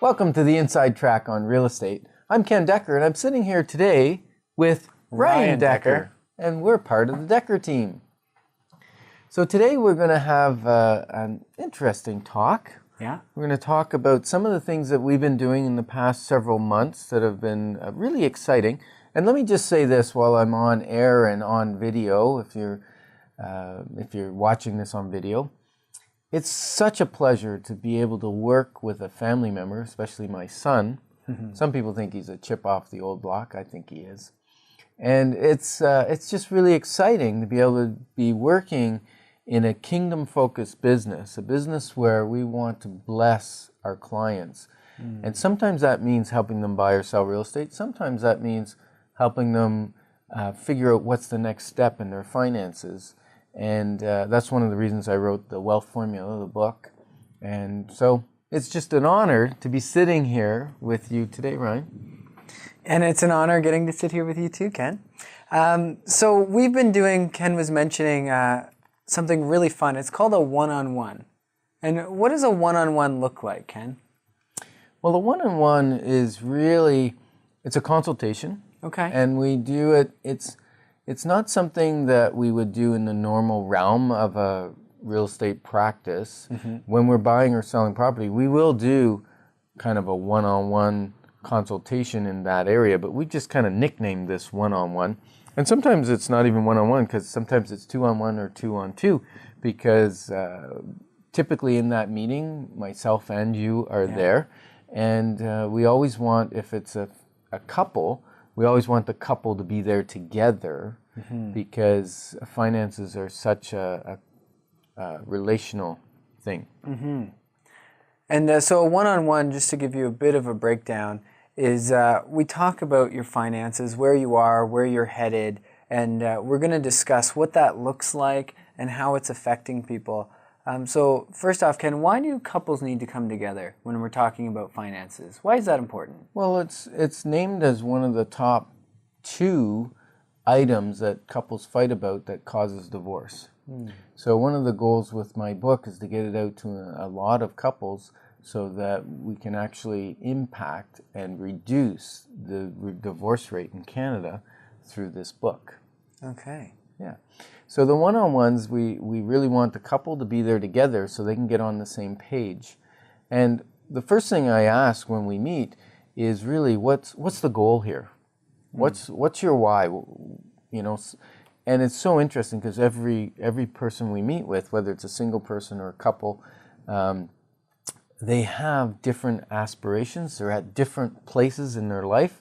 Welcome to the Inside Track on Real Estate. I'm Ken Decker, and I'm sitting here today with Ryan Decker, and we're part of the Decker team. So today we're going to have an interesting talk. Yeah. We're going to talk about some of the things that we've been doing in the past several months that have been really exciting. And let me just say this while I'm on air and on video, if you're watching this on video. It's such a pleasure to be able to work with a family member, especially my son. Some people think he's a chip off the old block. I think he is. And it's just really exciting to be able to be working in a kingdom-focused business, a business where we want to bless our clients. And sometimes that means helping them buy or sell real estate. Sometimes that means helping them figure out what's the next step in their finances. And that's one of the reasons I wrote the Wealth Formula, the book. And so it's just an honor to be sitting here with you today, Ryan. And it's an honor getting to sit here with you too, Ken. So we've been doing, Ken was mentioning something really fun. It's called a one-on-one. And what does a one-on-one look like, Ken? Well, a one-on-one is really, it's a consultation. Okay. And we do it, it's not something that we would do in the normal realm of a real estate practice. When we're buying or selling property, we will do kind of a one-on-one consultation in that area, but we just kind of nicknamed this one-on-one. And sometimes it's not even one-on-one, because sometimes it's two-on-one or two-on-two, because typically in that meeting, myself and you are there. And we always want, if it's a couple, we always want the couple to be there together, because finances are such a relational thing. And so a one-on-one, just to give you a bit of a breakdown, is we talk about your finances, where you are, where you're headed, and we're going to discuss what that looks like and how it's affecting people. So first off, Ken, why do couples need to come together when we're talking about finances? Why is that important? Well, it's named as one of the top 2 items that couples fight about that causes divorce. So one of the goals with my book is to get it out to a lot of couples so that we can actually impact and reduce the divorce rate in Canada through this book. Okay. Yeah. So the one-on-ones, we really want the couple to be there together so they can get on the same page. And the first thing I ask when we meet is really, what's the goal here? What's your why? You know, and it's so interesting because every person we meet with, whether it's a single person or a couple, they have different aspirations. They're at different places in their life.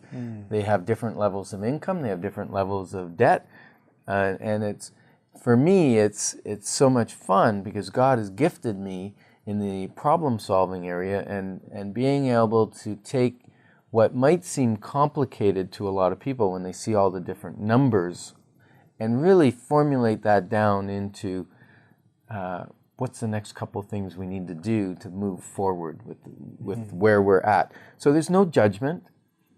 They have different levels of income. They have different levels of debt. And for me, it's so much fun because God has gifted me in the problem-solving area and being able to take what might seem complicated to a lot of people when they see all the different numbers and really formulate that down into what's the next couple things we need to do to move forward with where we're at. So there's no judgment.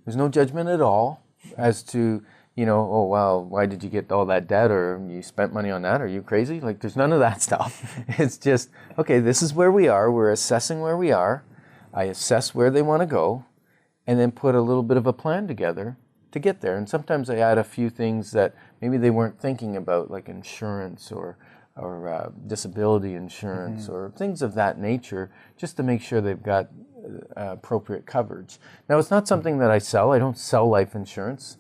There's no judgment at all as to, you know, oh, wow, why did you get all that debt, or you spent money on that? Are you crazy? Like, there's none of that stuff. It's just, okay, this is where we are. We're assessing where we are. I assess where they want to go, and then put a little bit of a plan together to get there. And sometimes I add a few things that maybe they weren't thinking about, like insurance or disability insurance or things of that nature, just to make sure they've got appropriate coverage. Now, it's not something that I sell. I don't sell life insurance.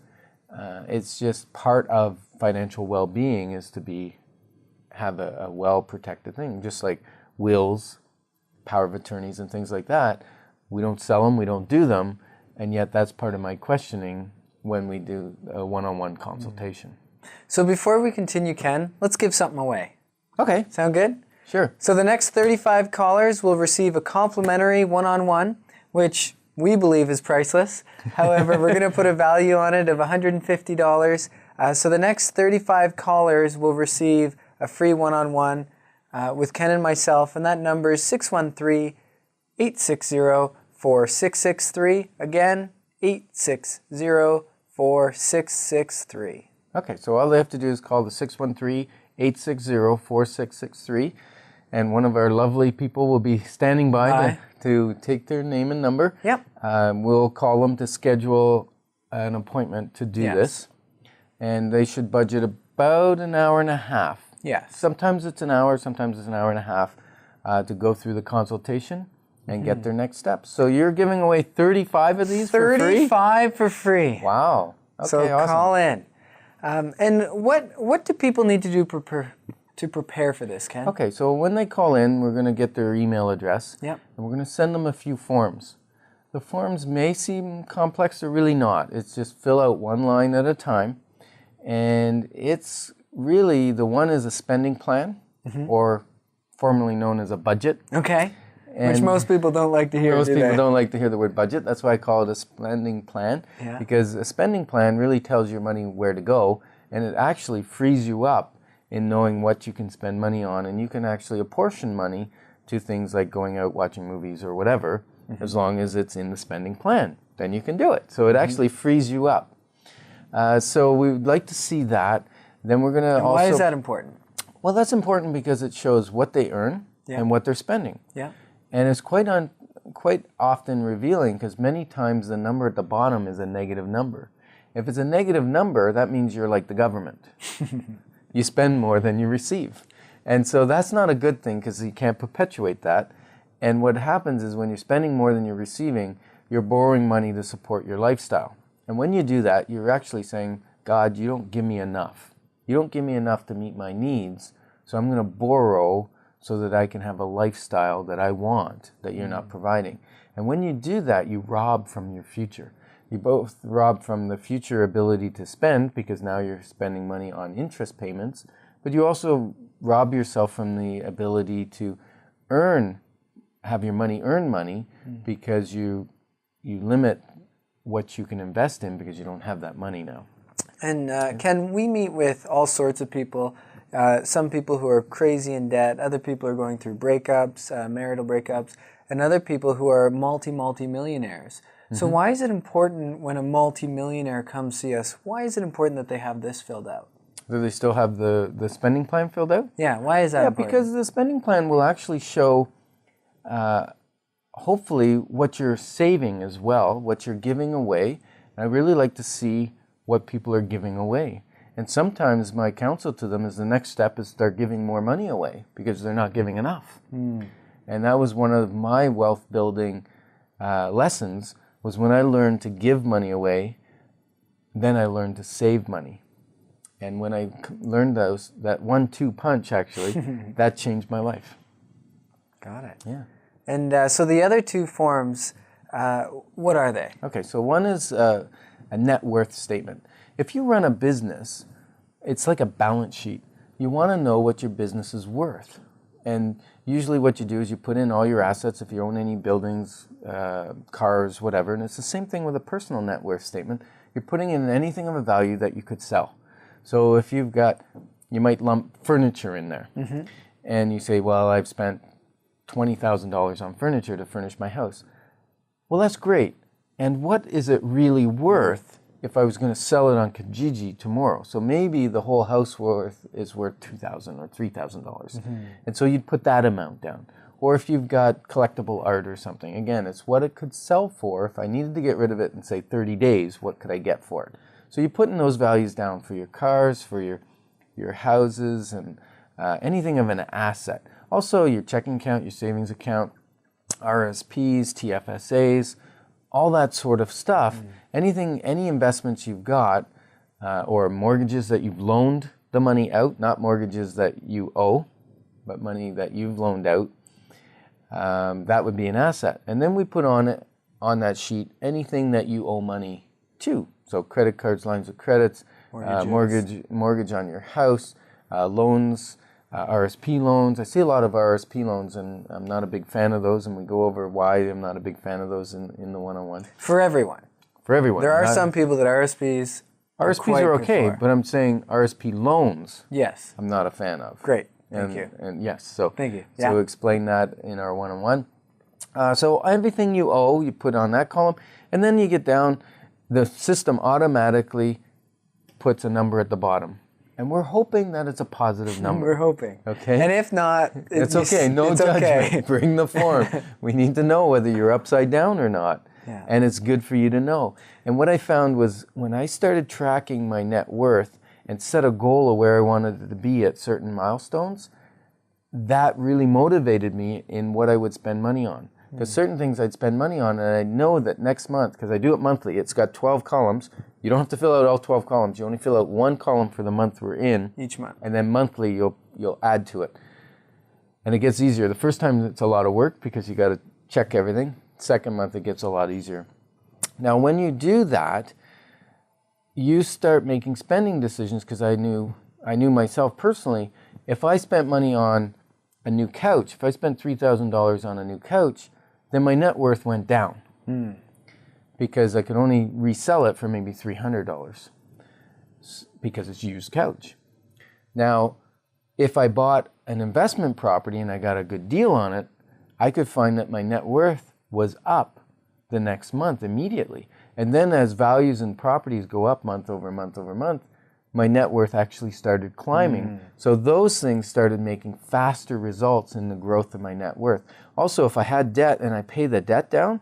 It's just part of financial well-being is to have a well-protected thing, just like wills, power of attorneys, and things like that. We don't sell them, we don't do them, and yet that's part of my questioning when we do a one-on-one consultation. So before we continue, Ken, let's give something away. Okay. Sound good? Sure. So the next 35 callers will receive a complimentary one-on-one, which we believe is priceless. However, we're going to put a value on it of $150. So the next 35 callers will receive a free one-on-one with Ken and myself, and that number is 613-860-4663. Again, 860-4663. Okay, so all they have to do is call the 613-860-4663. and one of our lovely people will be standing by to take their name and number. Yep. We'll call them to schedule an appointment to do this, and they should budget about an hour and a half. Yes. Sometimes it's an hour, sometimes it's an hour and a half to go through the consultation and get their next steps. So you're giving away 35 of these for free? 35 for free. Wow. Okay, so awesome. call in. And what do people need to do to prepare for this, Ken? Okay, so when they call in, we're going to get their email address. Yep. And we're going to send them a few forms. The forms may seem complex, they're really not. It's just fill out one line at a time. And it's really, the one is a spending plan, or formerly known as a budget. Okay. And which most people don't like to hear. Most people don't like to hear the word budget. That's why I call it a spending plan. Yeah. Because a spending plan really tells your money where to go, and it actually frees you up in knowing what you can spend money on, and you can actually apportion money to things like going out, watching movies, or whatever, as long as it's in the spending plan. Then you can do it. So it actually frees you up. So we would like to see that. Then we're going to also... Why is that important? Well, that's important because it shows what they earn and what they're spending. Yeah. And it's quite often revealing, because many times the number at the bottom is a negative number. If it's a negative number, that means you're like the government. You spend more than you receive. And so that's not a good thing, because you can't perpetuate that. And what happens is when you're spending more than you're receiving, you're borrowing money to support your lifestyle. And when you do that, you're actually saying, God, you don't give me enough. You don't give me enough to meet my needs, so I'm going to borrow so that I can have a lifestyle that I want, that you're not providing. And when you do that, you rob from your future. You both rob from the future ability to spend, because now you're spending money on interest payments, but you also rob yourself from the ability to have your money earn money, because you limit what you can invest in because you don't have that money now. And Ken, we meet with all sorts of people. Some people who are crazy in debt, other people are going through breakups, marital breakups, and other people who are multi-millionaires. So why is it important when a multi-millionaire comes see us, why is it important that they have this filled out? Do they still have the spending plan filled out? Yeah, why is that important? Because the spending plan will actually show, hopefully, what you're saving as well, what you're giving away. And I really like to see what people are giving away. And sometimes my counsel to them is the next step is start giving more money away, because they're not giving enough. And that was one of my wealth building lessons, was when I learned to give money away, then I learned to save money. And when I learned that 1-2 punch, actually, that changed my life. Got it. Yeah. And so the other two forms, what are they? Okay, so one is a net worth statement. If you run a business, it's like a balance sheet. You want to know what your business is worth. And usually what you do is you put in all your assets, if you own any buildings, cars, whatever. And it's the same thing with a personal net worth statement. You're putting in anything of a value that you could sell. So if you might lump furniture in there. And you say, well, I've spent $20,000 on furniture to furnish my house. Well, that's great. And what is it really worth if I was going to sell it on Kijiji tomorrow? So maybe the whole house is worth $2,000 or $3,000. And so you'd put that amount down. Or if you've got collectible art or something, again, it's what it could sell for. If I needed to get rid of it in, say, 30 days, what could I get for it? So you put in those values down for your cars, for your houses, and anything of an asset. Also, your checking account, your savings account, RSPs, TFSAs, all that sort of stuff. Any investments you've got, or mortgages that you've loaned the money out, not mortgages that you owe, but money that you've loaned out, that would be an asset. And then we put on that sheet anything that you owe money to. So credit cards, lines of credits, mortgage on your house, loans, RSP loans. I see a lot of RSP loans, and I'm not a big fan of those, and we go over why I'm not a big fan of those in the one-on-one. For everyone. For everyone. There are some people that RSPs are okay, but I'm saying RSP loans, yes, I'm not a fan of. Great. Thank you. And yes, so thank you. So explain that in our one-on-one. So everything you owe, you put on that column, and then you get down, the system automatically puts a number at the bottom. And we're hoping that it's a positive number. We're hoping. Okay. And if not, it's okay. No it's judgment. okay. Bring the form. We need to know whether you're upside down or not. Yeah. And it's good for you to know. And what I found was when I started tracking my net worth and set a goal of where I wanted it to be at certain milestones, that really motivated me in what I would spend money on. Because certain things I'd spend money on, and I know that next month, because I do it monthly, it's got 12 columns. You don't have to fill out all 12 columns. You only fill out one column for the month we're in. Each month. And then monthly, you'll add to it. And it gets easier. The first time it's a lot of work because you got to check everything. Second month, it gets a lot easier. Now, when you do that, you start making spending decisions, because I knew myself personally, if I spent money on a new couch, if I spent $3,000 on a new couch, then my net worth went down because I could only resell it for maybe $300 because it's used couch. Now, if I bought an investment property and I got a good deal on it, I could find that my net worth was up the next month immediately. And then as values in properties go up month over month over month, my net worth actually started climbing. So those things started making faster results in the growth of my net worth. Also, if I had debt and I pay the debt down,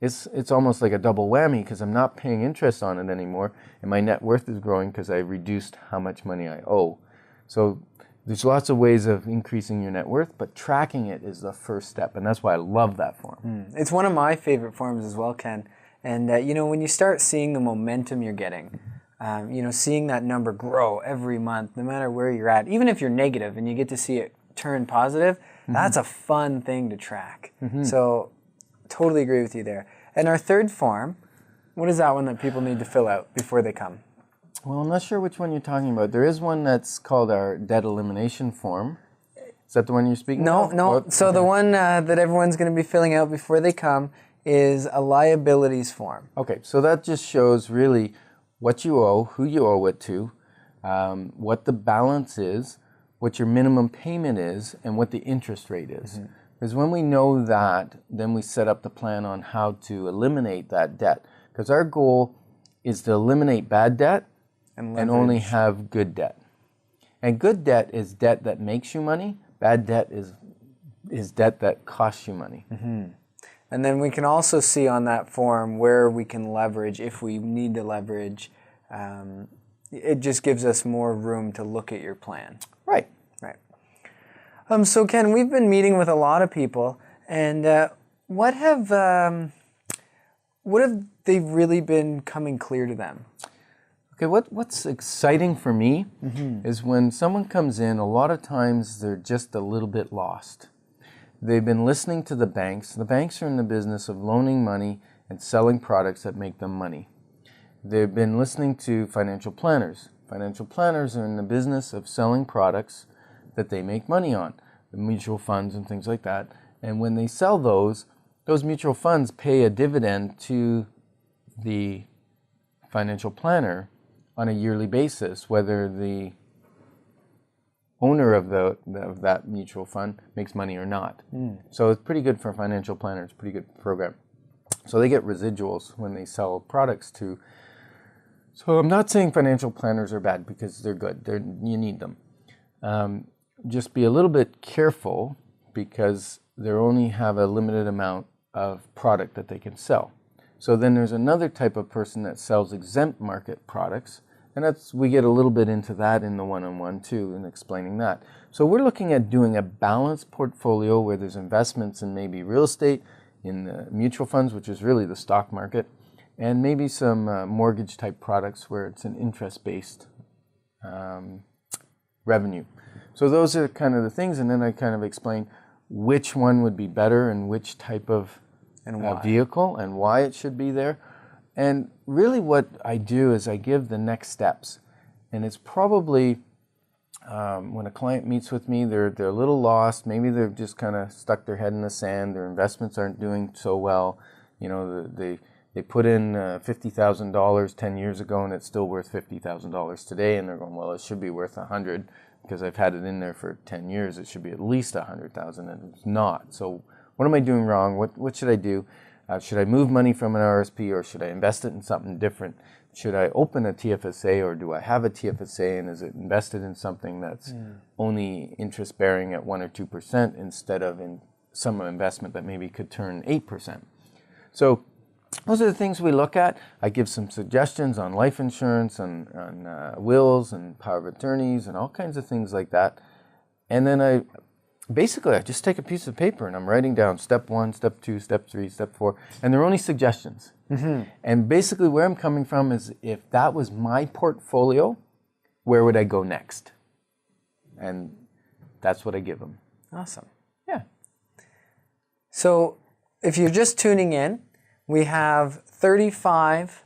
it's almost like a double whammy because I'm not paying interest on it anymore, and my net worth is growing because I reduced how much money I owe. So there's lots of ways of increasing your net worth, but tracking it is the first step, and that's why I love that form. It's one of my favorite forms as well, Ken. And when you start seeing the momentum you're getting, seeing that number grow every month, no matter where you're at, even if you're negative and you get to see it turn positive, that's a fun thing to track. So totally agree with you there. And our third form, what is that one that people need to fill out before they come? Well, I'm not sure which one you're talking about. There is one that's called our debt elimination form. Is that the one you're speaking of? No. So the one that everyone's going to be filling out before they come is a liabilities form. Okay, so that just shows really what you owe, who you owe it to, what the balance is, what your minimum payment is, and what the interest rate is. Because when we know that, then we set up the plan on how to eliminate that debt. Because our goal is to eliminate bad debt and only have good debt. And good debt is debt that makes you money. Bad debt is debt that costs you money. And then we can also see on that form where we can leverage if we need to leverage. It just gives us more room to look at your plan. Right. So Ken, we've been meeting with a lot of people, and what have they really been coming clear to them? Okay, what's exciting for me is when someone comes in, a lot of times they're just a little bit lost. They've been listening to the banks. The banks are in the business of loaning money and selling products that make them money. They've been listening to financial planners. Financial planners are in the business of selling products that they make money on, the mutual funds and things like that. And when they sell those mutual funds pay a dividend to the financial planner on a yearly basis, whether the owner of that mutual fund makes money or not. So it's pretty good for financial planners, pretty good program. So they get residuals when they sell products to. So I'm not saying financial planners are bad because they're good. You need them. Just be a little bit careful because they only have a limited amount of product that they can sell. So then there's another type of person that sells exempt market products, and we get a little bit into that in the one-on-one too, in explaining that. So we're looking at doing a balanced portfolio where there's investments in maybe real estate, in the mutual funds, which is really the stock market, and maybe some mortgage type products where it's an interest-based revenue. So those are kind of the things, and then I kind of explain which one would be better and which type of vehicle and why it should be there. And really what I do is I give the next steps. And it's probably when a client meets with me, they're a little lost. Maybe they've just kind of stuck their head in the sand. Their investments aren't doing so well. They put in $50,000 10 years ago and it's still worth $50,000 today. And they're going, well, it should be worth $100,000 because I've had it in there for 10 years. It should be at least $100,000 and it's not. So what am I doing wrong? What should I do? Should I move money from an RSP or should I invest it in something different? should I open a TFSA, or do I have a TFSA, and is it invested in something that's only interest bearing at 1 or 2% instead of in some investment that maybe could turn 8%? So those are the things we look at. I give some suggestions on life insurance, on wills and power of attorneys and all kinds of things like that. And then I just take a piece of paper and I'm writing down step 1, step 2, step 3, step 4, and they're only suggestions. And basically where I'm coming from is, if that was my portfolio, where would I go next? And that's what I give them. Awesome. Yeah. So if you're just tuning in, we have 35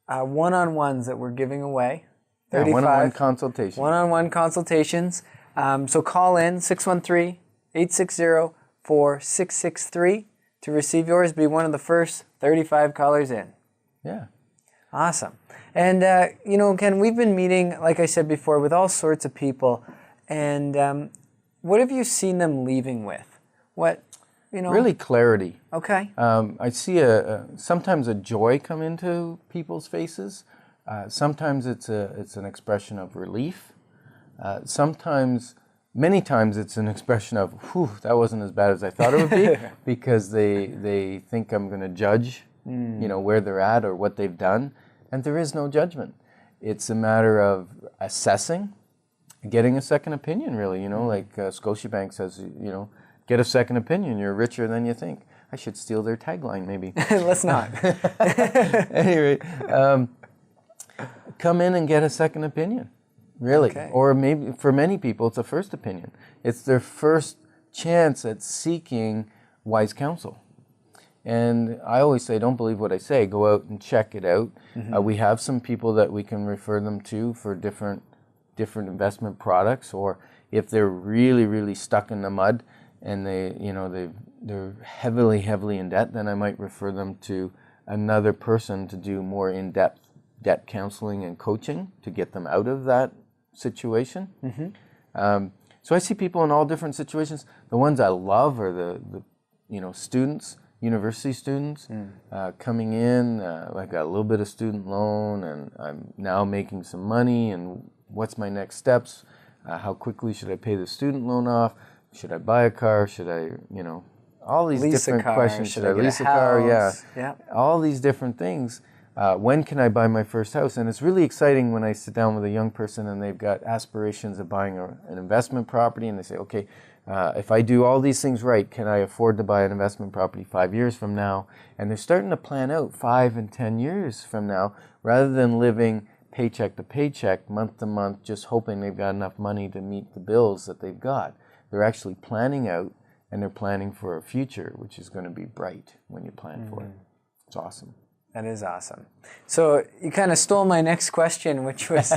one-on-ones that we're giving away. 35 one-on-one consultations. One-on-one consultations. So call in 613-860-4663 to receive yours. Be one of the first 35 callers in. Yeah. Awesome. And, Ken, we've been meeting, like I said before, with all sorts of people. And what have you seen them leaving with? Really clarity. Okay. I see sometimes a joy come into people's faces. Sometimes it's an expression of relief. Many times it's an expression of, whew, that wasn't as bad as I thought it would be, because they think I'm going to judge, where they're at or what they've done. And there is no judgment. It's a matter of assessing, getting a second opinion, really. Like Scotiabank says, get a second opinion. You're richer than you think. I should steal their tagline, maybe. Let's not. Anyway, come in and get a second opinion. Really. Okay. Or maybe for many people, it's a first opinion. It's their first chance at seeking wise counsel. And I always say, don't believe what I say. Go out and check it out. We have some people that we can refer them to for different investment products, or if they're really, really stuck in the mud and they're heavily in debt, then I might refer them to another person to do more in-depth debt counseling and coaching to get them out of that situation. So I see people in all different situations. The ones I love are the students, university students, coming in, I got a little bit of student loan and I'm now making some money, and what's my next steps? How quickly should I pay the student loan off? Should I buy a car? Should I, all these different questions. Should I lease a car? Yeah. All these different things. When can I buy my first house? And it's really exciting when I sit down with a young person and they've got aspirations of buying an investment property, and they say, okay, if I do all these things right, can I afford to buy an investment property 5 years from now? And they're starting to plan out 5 and 10 years from now, rather than living paycheck to paycheck, month to month, just hoping they've got enough money to meet the bills that they've got. They're actually planning out, and they're planning for a future, which is going to be bright when you plan for it. It's awesome. That is awesome. So you kind of stole my next question, which was,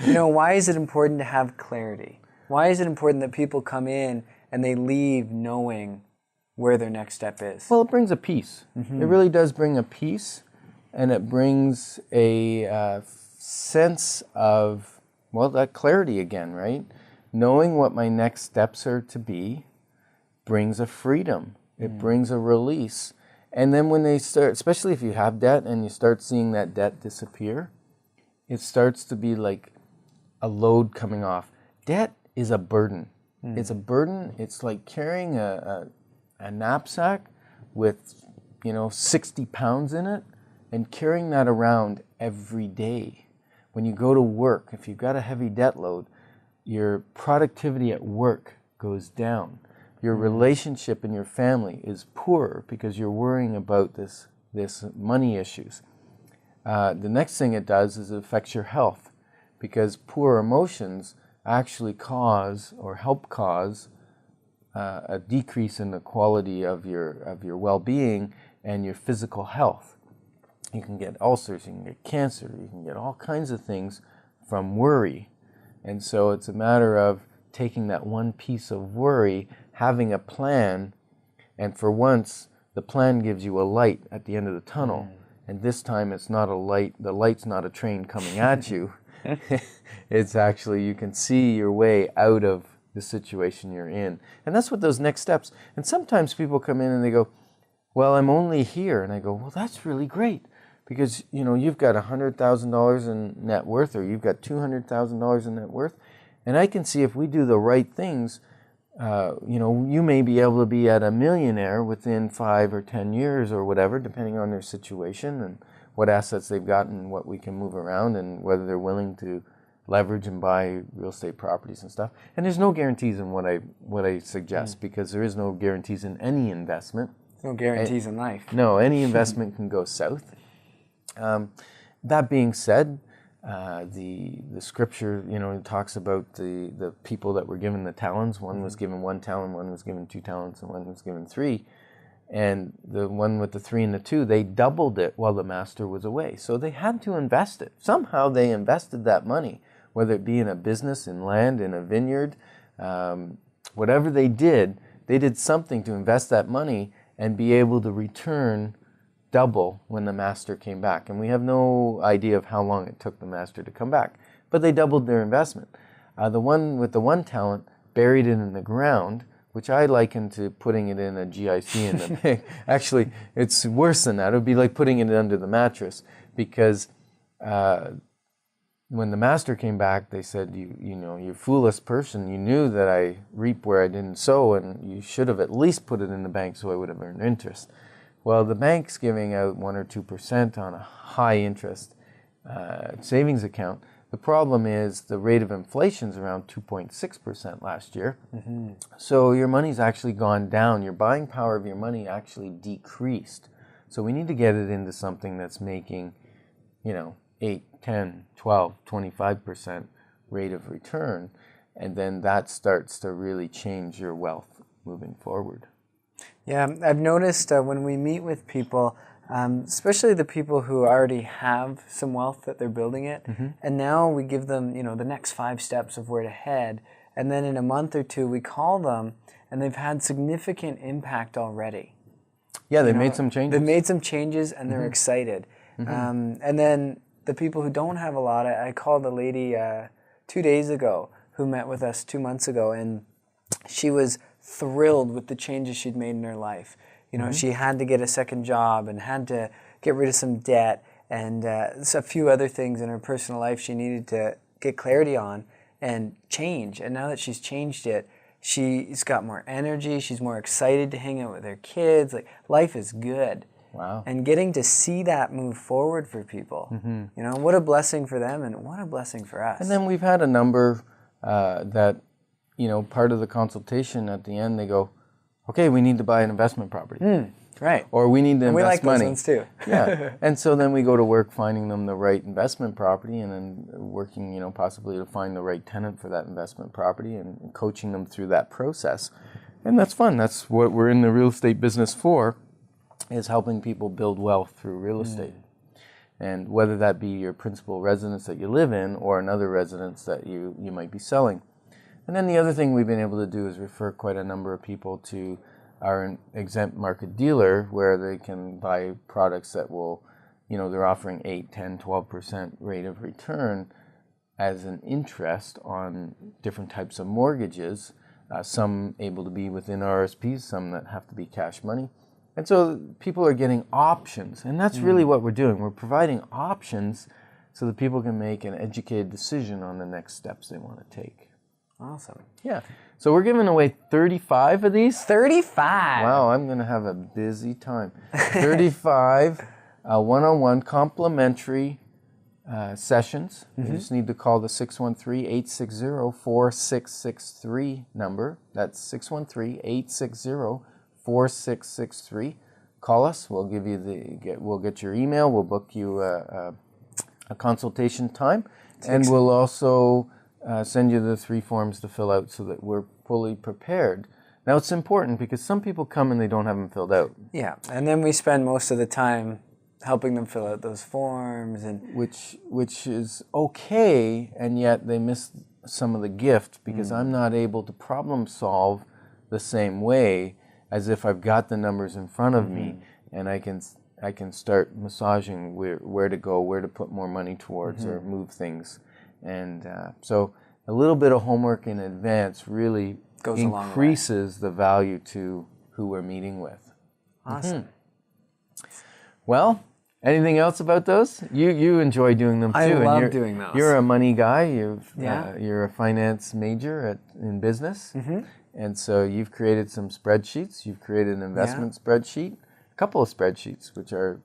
why is it important to have clarity? Why is it important that people come in and they leave knowing where their next step is? Well, it brings a peace. It really does bring a peace, and it brings a sense of, that clarity again, right? Knowing what my next steps are to be brings a freedom. It brings a release. And then when they start, especially if you have debt and you start seeing that debt disappear, it starts to be like a load coming off. Debt is a burden. It's a burden. It's like carrying a knapsack with, 60 pounds in it, and carrying that around every day. When you go to work, if you've got a heavy debt load, your productivity at work goes down. Your relationship in your family is poorer because you're worrying about this money issues. The next thing it does is it affects your health, because poor emotions actually cause or help cause a decrease in the quality of your well-being and your physical health. You can get ulcers, you can get cancer, you can get all kinds of things from worry. And so it's a matter of taking that one piece of worry, having a plan, and for once, the plan gives you a light at the end of the tunnel. And this time it's not a light, the light's not a train coming at you. It's actually, you can see your way out of the situation you're in. And that's what those next steps. And sometimes people come in and they go, well, I'm only here. And I go, well, that's really great. because you've got $100,000 in net worth, or you've got $200,000 in net worth, and I can see if we do the right things, you may be able to be at a millionaire within 5 or 10 years or whatever, depending on their situation and what assets they've got and what we can move around and whether they're willing to leverage and buy real estate properties and stuff. And there's no guarantees in what I suggest, because there is no guarantees in any investment. No guarantees in life. No, any investment can go south. That being said, the scripture, talks about the people that were given the talents. One was given 1 talent, one was given 2 talents, and one was given 3. And the one with the 3 and the 2, they doubled it while the master was away. So they had to invest it. Somehow they invested that money, whether it be in a business, in land, in a vineyard, whatever they did something to invest that money and be able to return double when the master came back. And we have no idea of how long it took the master to come back, but they doubled their investment. The one with the 1 talent buried it in the ground, which I liken to putting it in a GIC in the bank. Actually, it's worse than that. It would be like putting it under the mattress, because when the master came back, they said, you foolish person, you knew that I reap where I didn't sow, and you should have at least put it in the bank so I would have earned interest. Well, the bank's giving out 1 or 2% on a high interest savings account. The problem is the rate of inflation is around 2.6% last year. Mm-hmm. So your money's actually gone down. Your buying power of your money actually decreased. So we need to get it into something that's making, 8, 10, 12, 25% rate of return. And then that starts to really change your wealth moving forward. Yeah, I've noticed when we meet with people, especially the people who already have some wealth that they're building it, mm-hmm. and now we give them, the next 5 steps of where to head, and then in a month or 2 we call them, and they've had significant impact already. Yeah, they've made some changes. They've made some changes, and they're mm-hmm. excited. Mm-hmm. And then the people who don't have a lot, I called a lady 2 days ago who met with us 2 months ago, and she was thrilled with the changes she'd made in her life. Mm-hmm. She had to get a second job and had to get rid of some debt and a few other things in her personal life she needed to get clarity on and change. And now that she's changed it, she's got more energy. She's more excited to hang out with her kids. Like, life is good. Wow. And getting to see that move forward for people, mm-hmm. What a blessing for them and what a blessing for us. And then we've had a number that, part of the consultation at the end, they go, okay, we need to buy an investment property. Right. Or we need to invest money. We like those ones too. Yeah. And so then we go to work finding them the right investment property, and then working, possibly to find the right tenant for that investment property, and coaching them through that process. And that's fun. That's what we're in the real estate business for, is helping people build wealth through real estate. And whether that be your principal residence that you live in or another residence that you might be selling. And then the other thing we've been able to do is refer quite a number of people to our exempt market dealer, where they can buy products that will, they're offering 8, 10, 12% rate of return as an interest on different types of mortgages, some able to be within RSPs, some that have to be cash money. And so people are getting options, and that's really what we're doing. We're providing options so that people can make an educated decision on the next steps they want to take. Awesome. Yeah. So we're giving away 35 of these. 35! Wow, I'm going to have a busy time. 35 one-on-one complimentary sessions. Mm-hmm. You just need to call the 613-860-4663 number. That's 613-860-4663. Call us. We'll give you we'll get your email. We'll book you a consultation time, and we'll also send you the 3 forms to fill out so that we're fully prepared. Now, it's important because some people come and they don't have them filled out. Yeah, and then we spend most of the time helping them fill out those forms, and which is okay, and yet they miss some of the gift because I'm not able to problem solve the same way as if I've got the numbers in front of me, and I can start massaging where to go, where to put more money towards, or move things. And so a little bit of homework in advance really increases the value to who we're meeting with. Awesome. Well, Anything else about those? You enjoy doing them too. I and love doing those. You're a money guy. Yeah. You're a finance major in business, Mm-hmm. and so you've created some spreadsheets. You've created an investment spreadsheet, a couple of spreadsheets, which are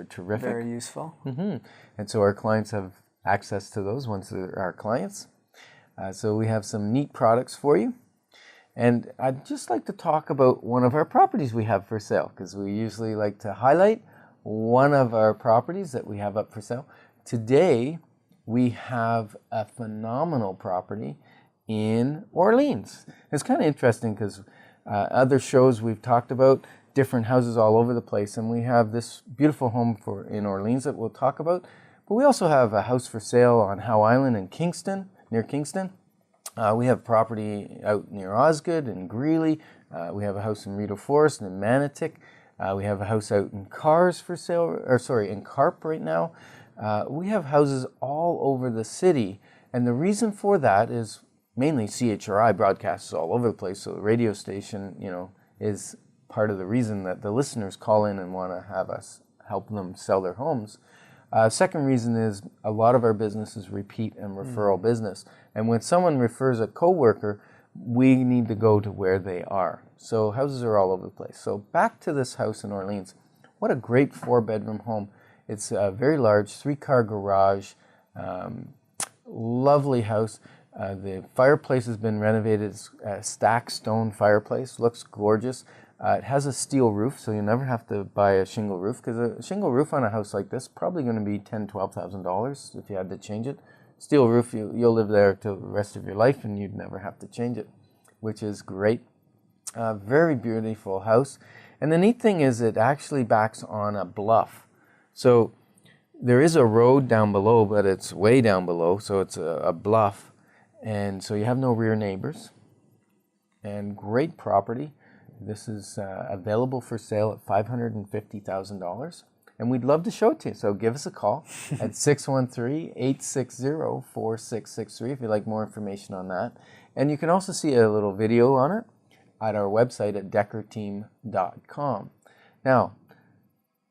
terrific. Very useful. Mm-hmm. And so our clients have access to those once they're our clients. So we have some neat products for you. And I'd just like to talk about one of our properties we have for sale, because we usually like to highlight one of our properties that we have up for sale. Today, we have a phenomenal property in Orleans. It's kind of interesting because other shows we've talked about different houses all over the place, and we have this beautiful home in Orleans that we'll talk about. But we also have a house for sale on Howe Island in Kingston, near Kingston. We have property out near Osgood and Greeley. We have a house in Rideau Forest and in Manotick. We have a house out in Cars for sale, in Carp right now. We have houses all over the city, and the reason for that is mainly CHRI broadcasts all over the place. So the radio station, is part of the reason that the listeners call in and want to have us help them sell their homes. Second reason is a lot of our business is repeat and referral business. And when someone refers a coworker, we need to go to where they are. So houses are all over the place. So back to this house in Orleans. What a great 4-bedroom home. It's a very large 3-car garage, lovely house. The fireplace has been renovated. It's a stacked stone fireplace, looks gorgeous. It has a steel roof, so you never have to buy a shingle roof, because a shingle roof on a house like this is probably going to be $10,000, $12,000 if you had to change it. Steel roof, you'll live there till the rest of your life and you'd never have to change it, which is great. Very beautiful house. And the neat thing is it actually backs on a bluff. So there is a road down below, but it's way down below, so it's a bluff. And so you have no rear neighbors. And great property. This is available for sale at $550,000. And we'd love to show it to you. So give us a call at 613-860-4663 if you'd like more information on that. And you can also see a little video on it at our website at deckerteam.com. Now,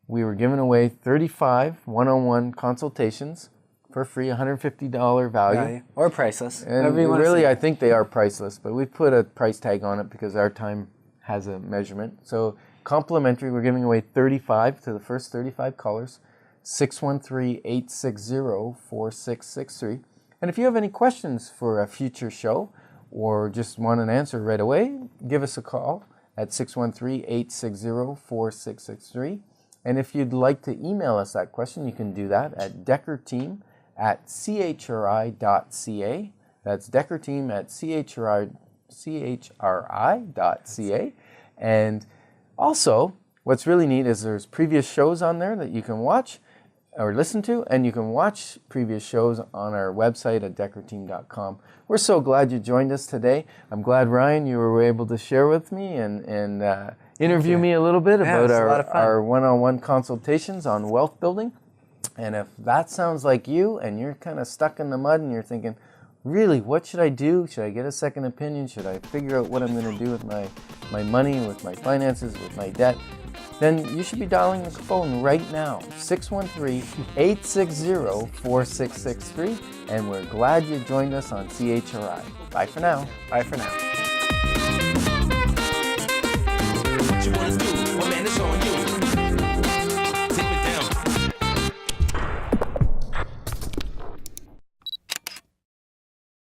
we were giving away 35 one-on-one consultations for free, $150 value. Or priceless. And really, I think they are priceless, but we put a price tag on it because our time has a measurement. So complimentary, we're giving away 35 to the first 35 callers, 613-860-4663. And if you have any questions for a future show or just want an answer right away, give us a call at 613-860-4663. And if you'd like to email us that question, you can do that at deckerteam@chri.ca. That's deckerteam@chri.ca. And also, what's really neat is there's previous shows on there that you can watch or listen to, and you can watch previous shows on our website at deckerteam.com. We're so glad you joined us today. I'm glad, Ryan, you were able to share with me and interview me a little bit about our one-on-one consultations on wealth building. And if that sounds like you and you're kind of stuck in the mud and you're thinking, really, what should I do? Should I get a second opinion? Should I figure out what I'm going to do with my money, with my finances, with my debt? Then you should be dialing the phone right now, 613-860-4663. And we're glad you joined us on CHRI. Bye for now. Bye for now.